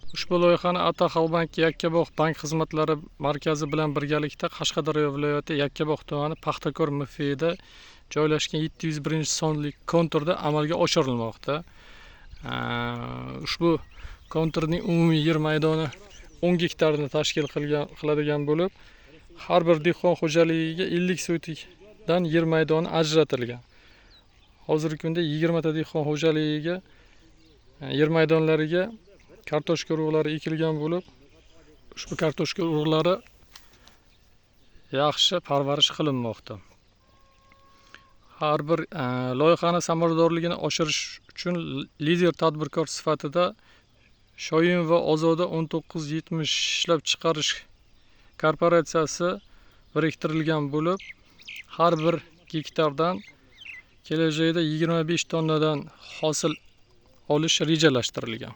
Ushbu loyihani Ataxalbank Yakkabog' bank xizmatlari markazi bilan birgalikda Qashqadaryo viloyati Yakkabog' tumani Paxtakor MFI'da joylashgan 701-sonli konturda amalga oshirilmoqda. Ushbu konturning umumiy yer maydoni 10 gektarni tashkil qiladigan bo'lib, har bir dehqon xo'jaligiga 50 sotikdan yer maydoni ajratilgan. Hozirgi kunda 20 ta dehqon xo'jaligiga yer maydonlariga kartoshka urug'lari ekilgan bo'lib, ushbu kartoshka urug'lari yaxshi parvarish qilinmoqda. Har bir loyihani samaradorligini oshirish uchun lider tadbirkor sifatida Shoyin va Ozoda 1970 ishlab chiqarish korporatsiyasi biriktirilgan bo'lib, har bir gektardan kelajakda 25 tonnadan hosil olish rejalashtirilgan.